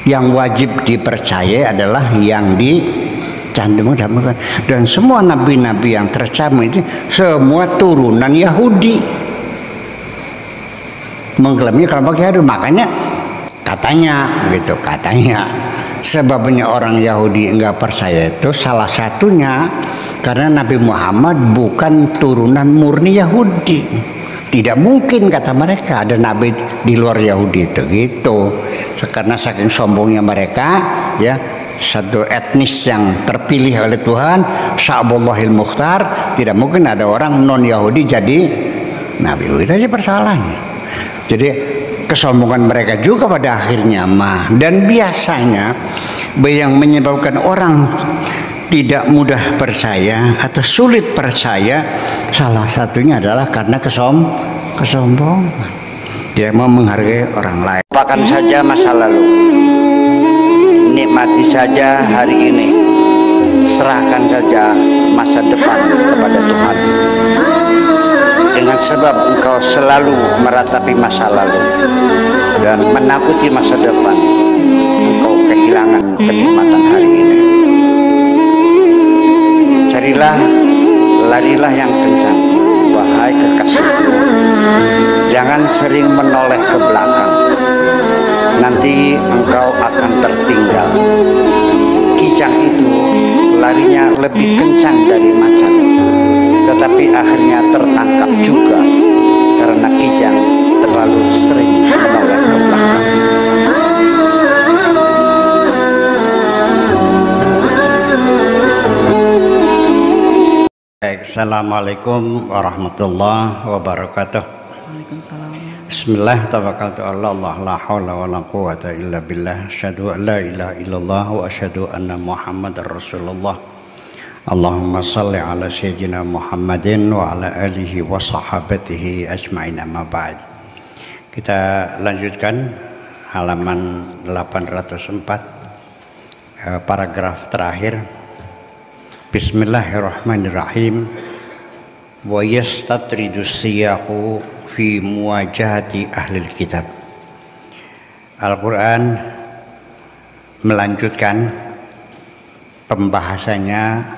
Yang wajib dipercaya adalah yang dicantumkan, dan semua nabi-nabi yang tercantum itu semua turunan Yahudi. Mengklaimnya kelompok Yahudi, makanya katanya sebabnya orang Yahudi enggak percaya itu salah satunya karena Nabi Muhammad bukan turunan murni Yahudi. Tidak mungkin kata mereka ada nabi di luar Yahudi itu gitu. Karena saking sombongnya mereka, ya, satu etnis yang terpilih oleh Tuhan, Sya'bullahil Mukhtar, tidak mungkin ada orang non Yahudi jadi nabi. Itu aja persoalannya. Jadi kesombongan mereka juga pada akhirnya dan biasanya yang menyebabkan orang tidak mudah percaya atau sulit percaya salah satunya adalah karena kesombongan. Dia mau menghargai orang lain. Lupakan saja masa lalu, nikmati saja hari ini, serahkan saja masa depan kepada Tuhan. Dengan sebab engkau selalu meratapi masa lalu dan menakuti masa depan, engkau kehilangan kenikmatan hari ini. Larilah yang kencang, wahai kekasihku. Jangan sering menoleh ke belakang, nanti engkau akan tertinggal. Kijang itu larinya lebih kencang dari macan, tetapi akhirnya tertangkap juga karena kijang terlalu sering menoleh ke belakang. Assalamualaikum warahmatullahi wabarakatuh. Waalaikumsalam. Bismillah, tawakkaltu ala Allah, la haula wala quwwata illa billah, asyhadu an la ilaha illallah wa asyhadu anna Muhammadar Rasulullah. Allahumma salli ala sayyidina Muhammadin wa ala alihi wa sahabatihi ajma'in, amma ba'd. Kita lanjutkan halaman 804, paragraf terakhir. Bismillahirrahmanirrahim. Wa yastatridu siyaqu fi muwajahati ahlil kitab. Al-Quran melanjutkan pembahasannya,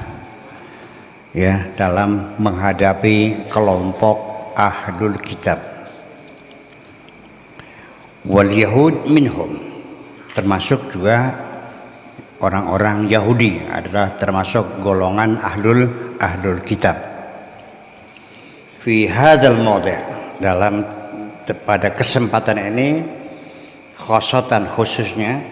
ya, dalam menghadapi kelompok ahlul kitab. Wal yahud minhum, termasuk juga orang-orang Yahudi adalah termasuk golongan ahlul kitab. Fi hadzal mawdi', dalam pada kesempatan ini khosatan khususnya,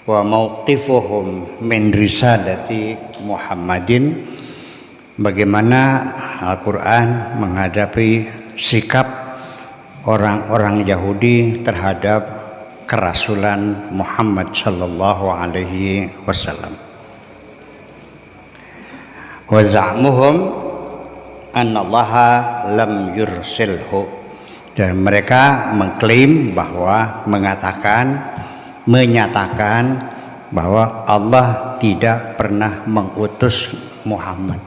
wa mauqifuhum min risalati Muhammadin, bagaimana Al-Quran menghadapi sikap orang-orang Yahudi terhadap kerasulan Muhammad sallallahu alaihi wasallam. Wa za'muhum annallaha lam yursilhu, dan mereka mengklaim bahwa menyatakan bahwa Allah tidak pernah mengutus Muhammad.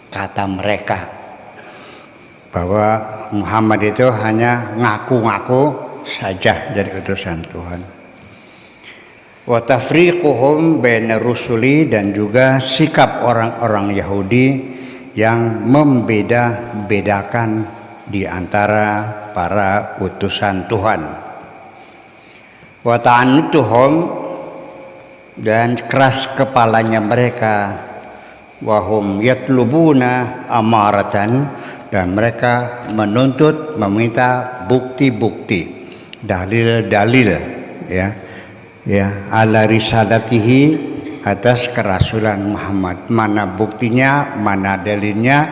Kata mereka bahwa Muhammad itu hanya ngaku-ngaku saja dari utusan Tuhan. Wa tafriquhum baina rusuli, dan juga sikap orang-orang Yahudi yang membeda-bedakan di antara para utusan Tuhan. Wa ta'annutuhum, dan keras kepalanya mereka. Wa hum yatlubuna amaratan, dan mereka menuntut, meminta bukti-bukti, dalil-dalil, ya ala risalatihi, atas kerasulan Muhammad. Mana buktinya, mana dalilnya,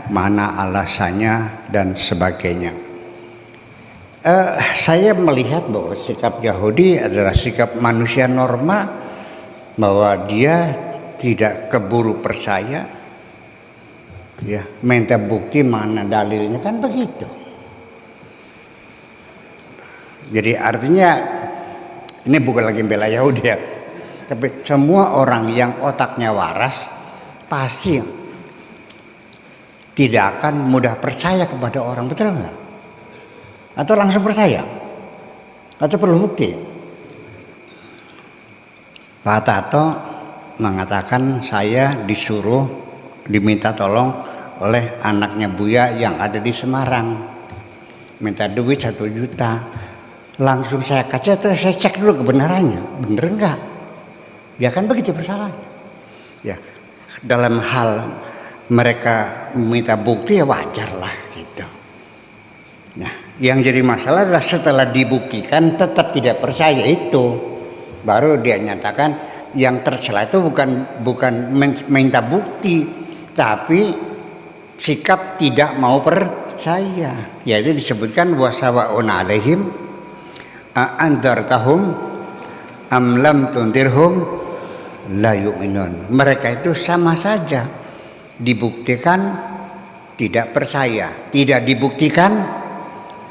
mana alasannya, dan sebagainya. Saya melihat bahwa sikap Yahudi adalah sikap manusia normal, bahwa dia tidak keburu percaya, ya, minta bukti mana dalilnya, kan begitu. Jadi artinya ini bukan lagi bela Yahudi, ya, tapi semua orang yang otaknya waras pasti tidak akan mudah percaya kepada orang, betul nggak? Atau langsung percaya? Atau perlu bukti? Pak Tato mengatakan saya disuruh diminta tolong oleh anaknya Buya yang ada di Semarang, minta duit 1 juta. Langsung saya kaca terus saya cek dulu kebenarannya, bener enggak? Ya kan begitu persoalannya. Ya, dalam hal mereka minta bukti ya wajar lah gitu. Nah, yang jadi masalah adalah setelah dibuktikan tetap tidak percaya, itu baru dia nyatakan yang tercela itu bukan minta bukti, tapi sikap tidak mau percaya. Yaitu disebutkan wasawaun alaihim andartahum am lam tundirhum la yu'minun. Mereka itu sama saja, dibuktikan tidak percaya, tidak dibuktikan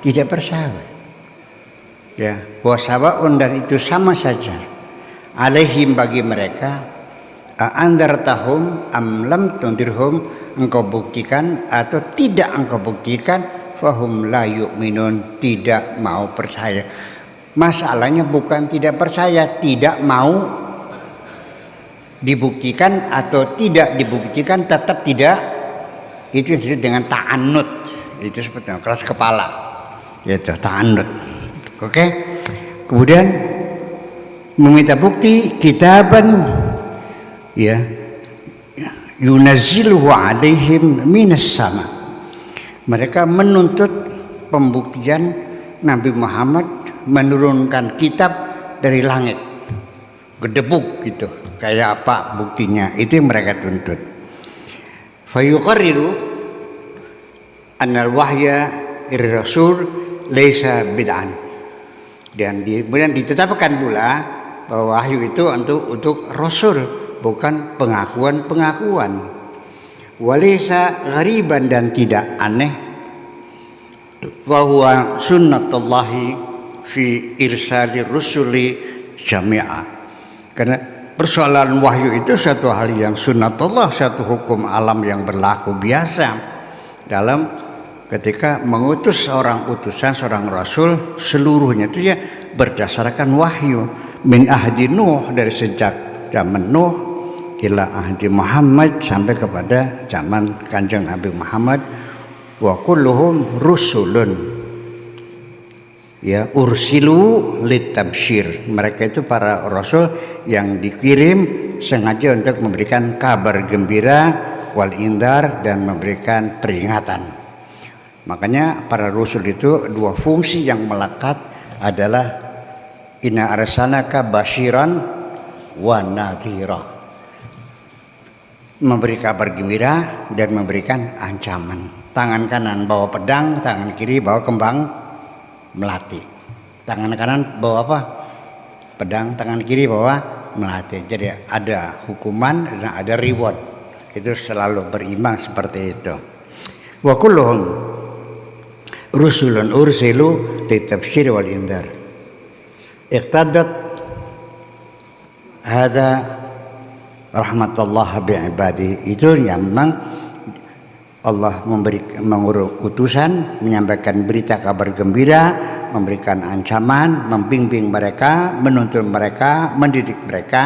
tidak percaya. Ya, wasawaun, dan itu sama saja. Alaihim, bagi mereka, andartahum am lam tundirhum, engkau buktikan atau tidak engkau buktikan, fahum la yu'minun, tidak mau percaya. Masalahnya bukan tidak percaya, tidak mau dibuktikan atau tidak dibuktikan tetap tidak. Itu yang disebut dengan ta'annud. Itu seperti keras kepala, itu ta'annud. Oke. Kemudian meminta bukti kitaban, ya, yunazziluhu alaihim minas sama. Mereka menuntut pembuktian Nabi Muhammad menurunkan kitab dari langit, gedebuk gitu. Kayak apa buktinya? Itu yang mereka tuntut. Fayuqarriru annal wahya ir-rasul laisa bid'an. Dan kemudian ditetapkan pula bahwa wahyu itu untuk rasul, bukan pengakuan-pengakuan. Walaysa ghariban, dan tidak aneh. Wa huwa sunnatullahi fi irsalir rusuli jami'a. Karena persoalan wahyu itu satu hal yang sunnatullah, satu hukum alam yang berlaku biasa dalam ketika mengutus seorang utusan, seorang rasul, seluruhnya itu ya berdasarkan wahyu. Min ahdi Nuh, dari sejak zaman Nuh, ila ahdi Muhammad, sampai kepada zaman Kanjeng Nabi Muhammad. Wa kulluhum rusulun, ya, ursilu litabsyir. Mereka itu para rasul yang dikirim sengaja untuk memberikan kabar gembira, wal indar, dan memberikan peringatan. Makanya para rasul itu dua fungsi yang melekat adalah inna arsalnaka basyiran wa nadhira, memberi kabar gembira dan memberikan ancaman. Tangan kanan bawa pedang, tangan kiri bawa kembang melati. Tangan kanan bawa apa? Pedang, tangan kiri bawa melati. Jadi ada hukuman dan ada reward. Itu selalu berimbang seperti itu. Wa kulluhum rusulun ursilu litabsyir wal indar. Iqtadat hada rahmatullah bi'ibadi. Itu yang memang Allah mengurus utusan, menyampaikan berita kabar gembira, memberikan ancaman, membimbing mereka, menuntun mereka, mendidik mereka.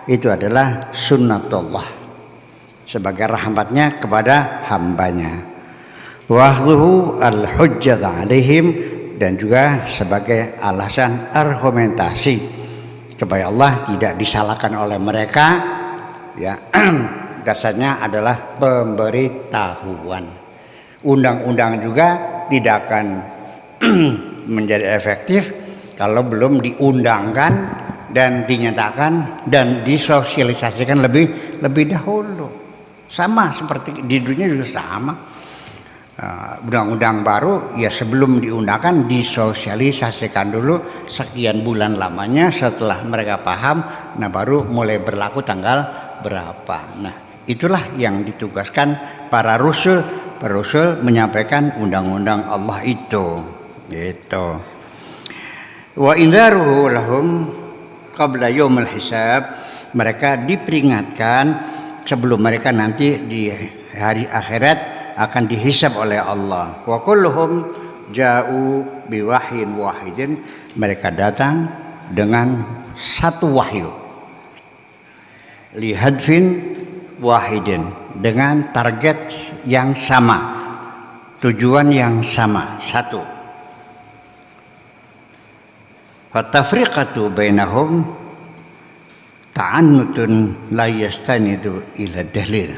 Itu adalah sunnatullah sebagai rahmatnya kepada hambanya. Wahluhu al-hujjat alaihim, dan juga sebagai alasan argumentasi supaya Allah tidak disalahkan oleh mereka, ya. Dasarnya adalah pemberitahuan. Undang-undang juga tidak akan menjadi efektif kalau belum diundangkan dan dinyatakan dan disosialisasikan lebih dahulu. Sama seperti di dunia juga sama. Undang-undang baru ya sebelum diundangkan disosialisasikan dulu sekian bulan lamanya. Setelah mereka paham, nah baru mulai berlaku tanggal berapa. Nah, itulah yang ditugaskan para rasul menyampaikan undang-undang Allah itu. Gitu. Wa indharuhu lahum qabla yaumil hisab. Mereka diperingatkan sebelum mereka nanti di hari akhirat akan dihisab oleh Allah. Wa kulluhum ja'u biwahyin wahidin. Mereka datang dengan satu wahyu. lihadfin wahidin, dengan target yang sama, tujuan yang sama, satu. Fatafriqatu bainahum ta'annutun la yastanidu ila dalil.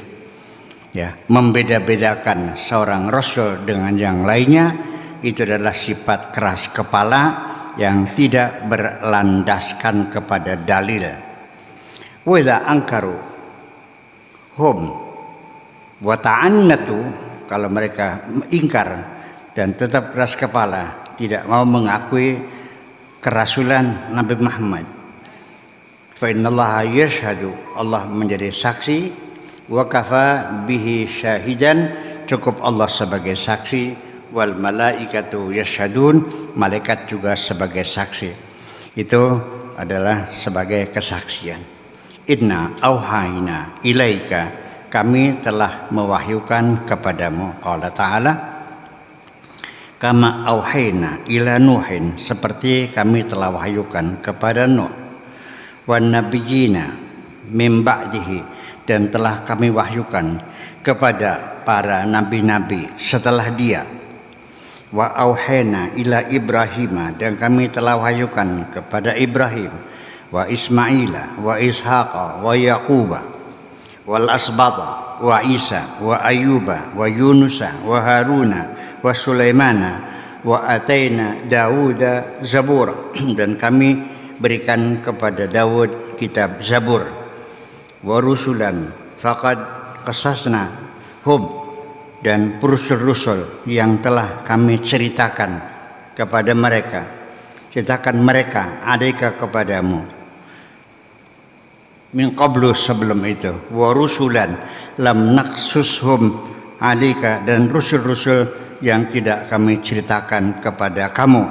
Ya, membeda-bedakan seorang rasul dengan yang lainnya itu adalah sifat keras kepala yang tidak berlandaskan kepada dalil. Wa idza ankaru hum wa ta'annatu, kalau mereka ingkar dan tetap keras kepala, tidak mau mengakui kerasulan Nabi Muhammad, fa innallaha yashhadu, Allah menjadi saksi, wa kafa bihi syahidan, cukup Allah sebagai saksi, wal malaikatu yashhadun, malaikat juga sebagai saksi. Itu adalah sebagai kesaksian. Inna auhayna ilaika, kami telah mewahyukan kepadamu, qala ta'ala, kama auhayna ila nuhin, seperti kami telah wahyukan kepada Nuh, wan nabiyina mim ba'dihi, dan telah kami wahyukan kepada para nabi-nabi setelah dia, wa auhayna ila Ibrahim, dan kami telah wahyukan kepada Ibrahim, wa Ismaila wa Ishaqa wa Yaquba wal asbata wa Isa wa Ayyuba wa Yunusa wa Haruna wa Sulaimana wa ataina Dauda zabura, dan kami berikan kepada Daud kitab Zabur, wa rusulan faqad qasasna hum, dan rusul-rusul yang telah kami ceritakan kepada mereka, ceritakan mereka alaika kepadamu, min qablu, sebelum itu, wa rusulan lam naqsushum alaika, dan rusul-rusul yang tidak kami ceritakan kepada kamu.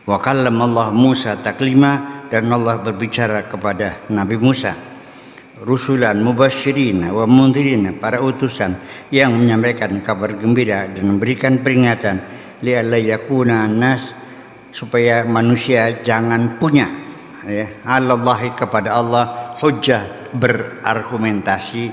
Wa kallamallahu Musa taklima, dan Allah berbicara kepada Nabi Musa. Rusulan mubasyirin wa mundhirin, para utusan yang menyampaikan kabar gembira dan memberikan peringatan, li'alla yakuna nas, supaya manusia jangan punya, ya, alallahi, kepada Allah, hujjah, berargumentasi,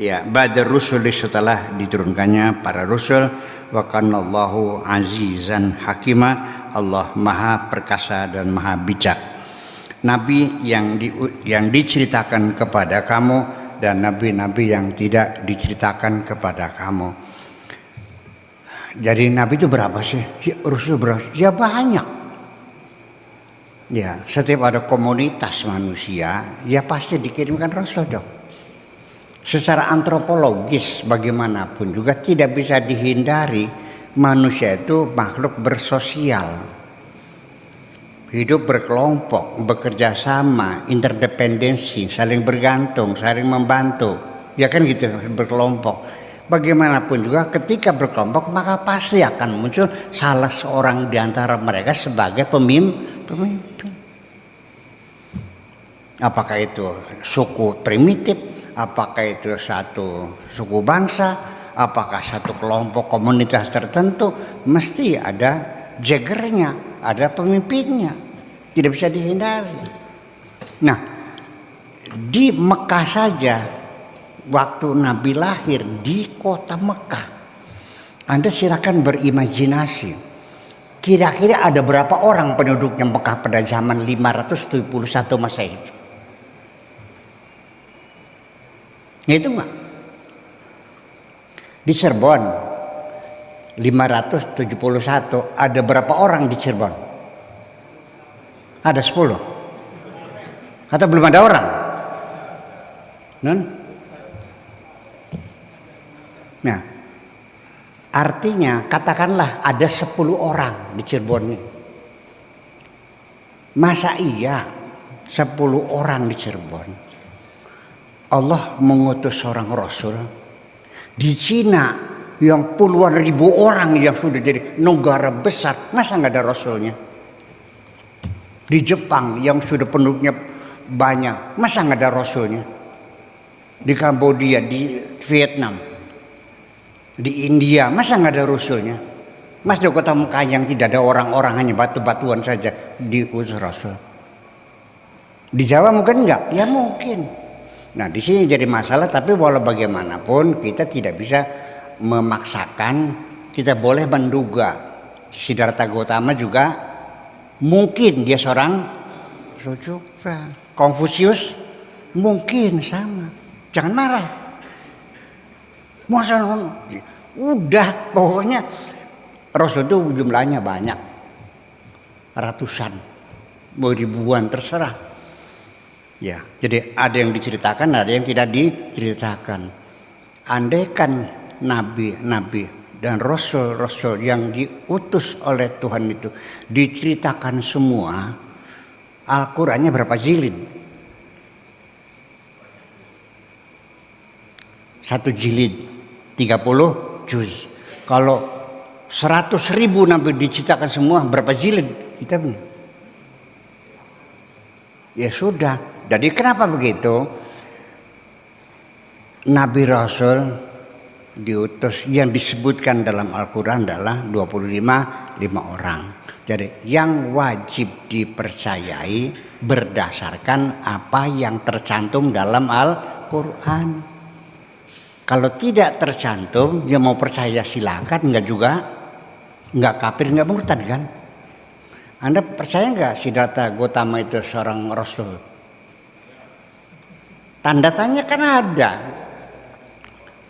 ya, ba'da rusuli, setelah diturunkannya para rasul. Wa kanallahu azizan hakima, Allah maha perkasa dan maha bijak. Nabi yang diceritakan kepada kamu dan nabi-nabi yang tidak diceritakan kepada kamu. Jadi nabi itu berapa sih? Rasul berapa? Ya banyak. Ya, setiap ada komunitas manusia, ya pasti dikirimkan rasul dong. Secara antropologis bagaimanapun juga tidak bisa dihindari, manusia itu makhluk bersosial. Hidup berkelompok, bekerja sama, interdependensi, saling bergantung, saling membantu. Ya kan gitu, berkelompok. Bagaimanapun juga ketika berkelompok, maka pasti akan muncul salah seorang di antara mereka sebagai pemimpin. Apakah itu suku primitif, apakah itu satu suku bangsa, apakah satu kelompok komunitas tertentu, mesti ada jagernya, ada pemimpinnya. Tidak bisa dihindari. Nah, di Mekah saja, waktu Nabi lahir di kota Mekah, Anda silakan berimajinasi. Kira-kira ada berapa orang penduduknya Mekah pada zaman 571 Masehi? Itu enggak? Di Cirebon 571, ada berapa orang di Cirebon? Ada 10. Atau belum ada orang? Nah, artinya katakanlah ada 10 orang di Cirebon ini. Masa iya 10 orang di Cirebon Allah mengutus seorang rasul? Di Cina yang puluhan ribu orang yang sudah jadi negara besar, masa nggak ada rasulnya? Di Jepang yang sudah penduduknya banyak, masa nggak ada rasulnya? Di Kambodia, di Vietnam, di India, masa nggak ada rasulnya? Mas di kota Mekah yang tidak ada orang-orang, hanya batu-batuan saja, diutus rasul. Di Jawa mungkin enggak? Ya mungkin. Nah di sini jadi masalah, tapi walau bagaimanapun kita tidak bisa memaksakan, kita boleh menduga. Siddhartha Gautama juga mungkin dia seorang Rujuka. Konfusius mungkin sama. Jangan marah. Masa udah pokoknya Rasul itu jumlahnya banyak, ratusan, ribuan, terserah. Ya, jadi ada yang diceritakan, ada yang tidak diceritakan. Andaikan nabi-nabi dan rasul-rasul yang diutus oleh Tuhan itu diceritakan semua, Al-Qur'annya berapa jilid? 1 jilid 30 juz. Kalau 100.000 nabi diceritakan semua, berapa jilid kitabnya? Ya sudah. Jadi kenapa begitu? Nabi Rasul diutus yang disebutkan dalam Al-Quran adalah 5 orang. Jadi yang wajib dipercayai berdasarkan apa yang tercantum dalam Al-Quran. Kalau tidak tercantum, dia mau percaya silakan, enggak juga, enggak kafir, enggak murtad kan? Anda percaya enggak Siddhartha Gautama itu seorang rasul? Tanda tanya kan ada.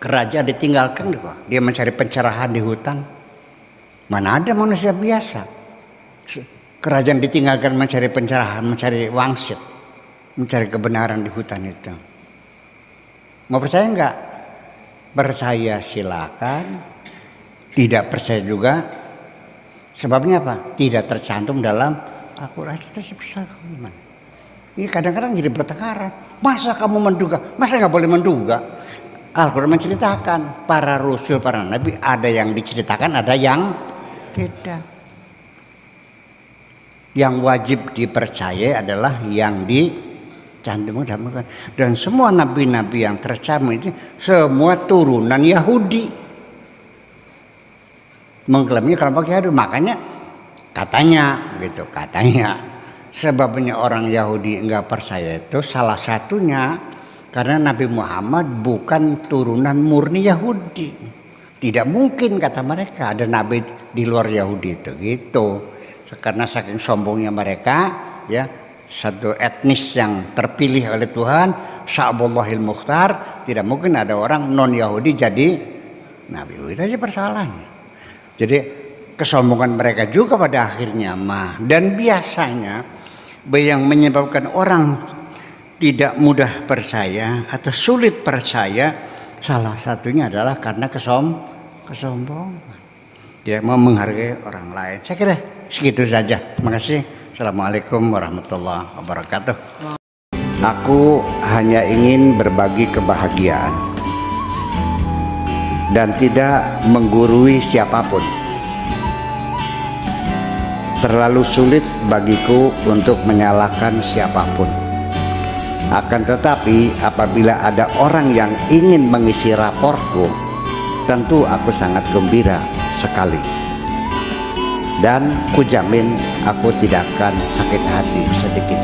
Kerajaan ditinggalkan kok. Dia mencari pencerahan di hutan. Mana ada manusia biasa. Kerajaan ditinggalkan mencari pencerahan, mencari wangsit, mencari kebenaran di hutan itu. Mau percaya enggak? Percaya silakan, tidak percaya juga. Sebabnya apa? Tidak tercantum dalam Al-Quran. Kita sih percaya gimana? Ini kadang-kadang jadi bertengkaran. Masa kamu menduga? Masa nggak boleh menduga? Al-Quran menceritakan para rasul, para nabi, ada yang diceritakan, ada yang tidak. Yang wajib dipercaya adalah yang dicantum dalam Al-Quran. Dan semua nabi-nabi yang tercantum itu semua turunan Yahudi. Mengklaimnya kelompok Yahudi. Makanya katanya gitu, katanya sebabnya orang Yahudi enggak percaya itu salah satunya karena Nabi Muhammad bukan turunan murni Yahudi. Tidak mungkin kata mereka ada nabi di luar Yahudi itu gitu. Karena saking sombongnya mereka, ya, satu etnis yang terpilih oleh Tuhan, Sya'bullahil Mukhtar, tidak mungkin ada orang non Yahudi jadi nabi. Itu aja persoalannya. Jadi kesombongan mereka juga pada akhirnya mah, dan biasanya yang menyebabkan orang tidak mudah percaya atau sulit percaya salah satunya adalah karena kesombongan. Dia mau menghargai orang lain. Saya kira segitu saja. Terima kasih. Assalamualaikum warahmatullahi wabarakatuh. Aku hanya ingin berbagi kebahagiaan dan tidak menggurui siapapun. Terlalu sulit bagiku untuk menyalahkan siapapun. Akan tetapi apabila ada orang yang ingin mengisi raportku, tentu aku sangat gembira sekali. Dan kujamin aku tidak akan sakit hati sedikit.